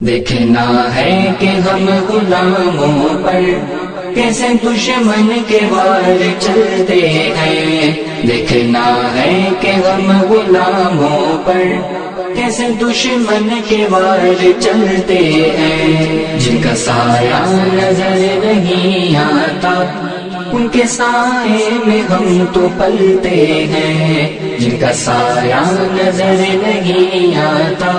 دیکھنا ہے کہ ہم غلاموں پر کیسے دشمن کے وار چلتے ہیں، دیکھنا ہے کہ ہم غلاموں پر کیسے دشمن کے وار چلتے ہیں، جن کا سایہ نظر نہیں آتا ان کے سائے میں ہم تو پلتے ہیں، جن کا سایہ نظر نہیں آتا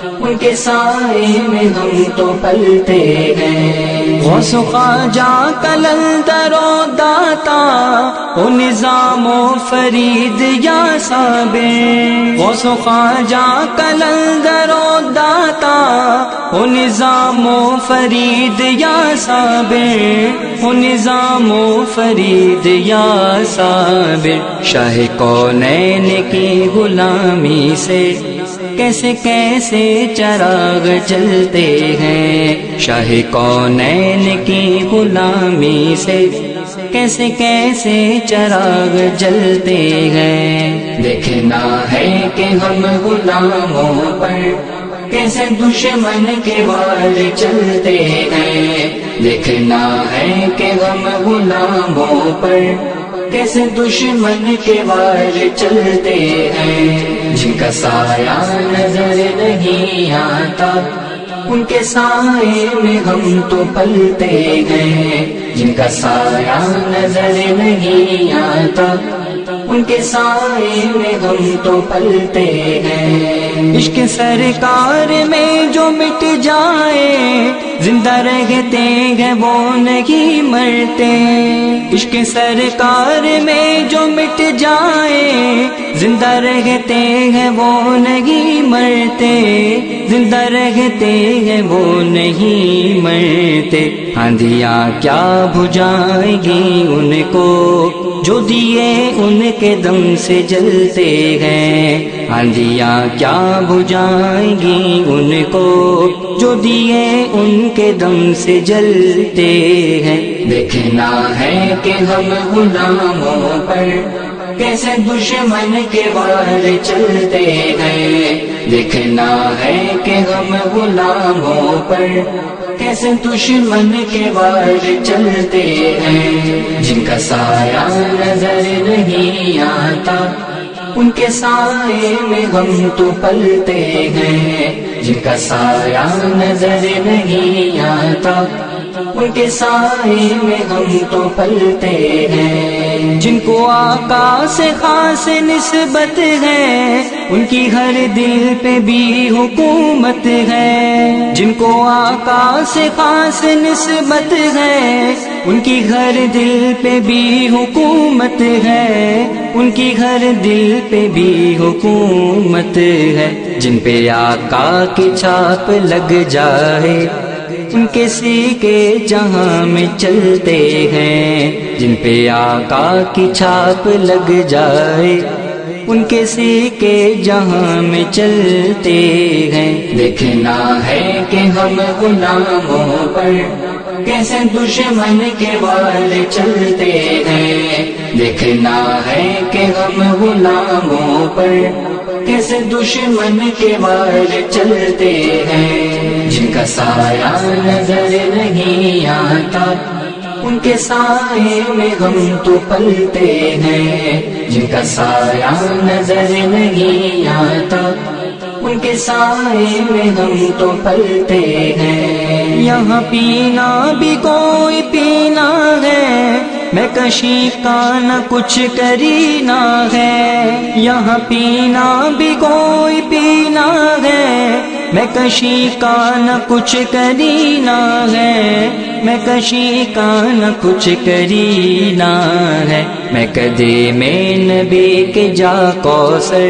ان کے سائے میں ہم تو پلتے ہیں۔ غوث و خواجہ قلندر و داتا او نظام و فرید یا صابر، غوث و خواجہ قلندر و داتا او نظام و فرید یا صابر، او نظام و فرید یا صابر، شاہ کونین کی غلامی سے کیسے کیسے چراغ جلتے ہیں، شاہ کونین کی غلامی سے کیسے کیسے چراغ جلتے ہیں، دیکھنا ہے کہ ہم غلاموں پر کیسے دشمن کے وار چلتے ہیں، دیکھنا ہے کہ ہم غلاموں پر کیسے دشمن کے وار چلتے ہیں، جن کا سایہ نظر نہیں آتا ان کے سائے میں ہم تو پلتے ہیں، جن کا سایہ نظر نہیں آتا ان کے سائے میں ہم تو پلتے ہیں۔ عشق سرکار میں جو مٹ جائے زندہ رہتے ہیں وہ نہیں مرتے، عشق سرکار میں جو مٹ جائے زندہ رہتے ہیں وہ نہیں مرتے، زندہ رہتے ہیں وہ نہیں مرتے، آندھیاں کیا بجھائیں گی ان کو جو دیے ان کے دم سے جلتے ہیں، آندھیاں کیا بجھائیں گی ان کو جو دیے ان کے دم سے جلتے ہیں، دیکھنا ہے کہ ہم غلاموں پر کیسے دشمن کے وار چلتے ہیں، دیکھنا ہے کہ ہم غلاموں پر کیسے دشمن کے وار چلتے ہیں، جن کا سایہ نظر نہیں آتا ان کے سائے میں ہم تو پلتے ہیں، جن کا سایہ نظر نہیں آتا ان کے سائے میں ہم تو پلتے ہیں، جن کو آقا سے خاص نسبت ہے ان کی ہر دل پہ بھی حکومت ہے، جن کو آقا سے خاص نسبت ہے ان کی ہر دل پہ بھی حکومت ہے، ان کی ہر دل پہ بھی حکومت ہے، جن پہ آقا کی چھاپ لگ جائے ان کے سیکے جہاں میں چلتے ہیں، جن پہ آقا کی چھاپ لگ جائے ان کے سیکے جہاں میں چلتے ہیں، دیکھنا ہے کہ ہم غلاموں پر کیسے دشمن کے وار چلتے ہیں، دیکھنا ہے کہ ہم غلاموں پر کیسے دشمن کے وار چلتے ہیں، جن کا سایہ نظر نہیں آتا ان کے سائے میں ہم تو پلتے ہیں، جن کا سایہ نظر نہیں آتا ان کے سائے میں ہم تو پلتے ہیں، یہاں پینا بھی کوئی پینا ہے میں کشی کا نہ کچھ کرینا ہے، یہاں پینا بھی کوئی پینا ہے میں کشی کا نہ کچھ کرینا ہے، میں کشی کا نہ کچھ کرینا ہے، میں کدے میں نبی کے جا کوثر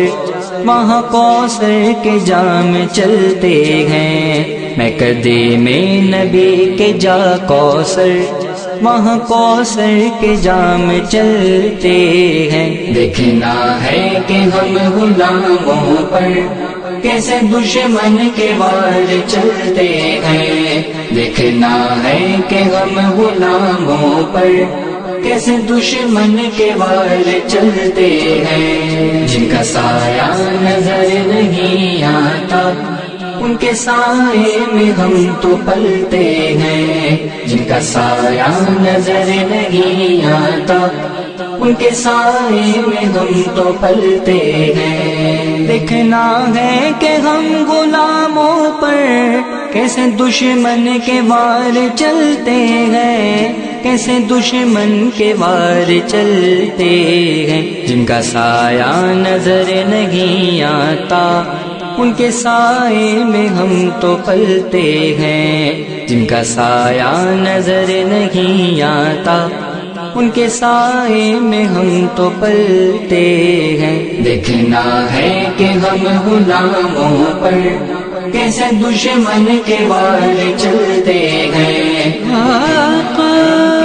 وہاں کوثر کے جام چلتے ہیں، میں کدے میں نبی کے جا کوثر وہاں کوثر کے جام چلتے ہیں، دیکھنا ہے کہ ہم غلاموں پر کیسے دشمن کے وار چلتے ہیں، دیکھنا ہے کہ ہم غلاموں پر کیسے دشمن کے وار چلتے ہیں، جن کا سایہ نظر نہیں آتا ان کے سائے میں ہم تو پلتے ہیں، جن کا سایہ نظر نہیں آتا ان کے سائے میں ہم تو پلتے ہیں۔ دیکھنا ہے کہ ہم غلاموں پر کیسے دشمن کے وار چلتے ہیں، کیسے دشمن کے وار چلتے ہیں۔ جن کا سایہ نظر نہیں آتا ان کے سائے میں ہم تو پلتے ہیں، جن کا سایہ نظر نہیں آتا ان کے سائے میں ہم تو پلتے ہیں۔ دیکھنا ہے کہ ہم غلاموں پر کیسے دشمن کے وار چلتے ہیں۔ آقا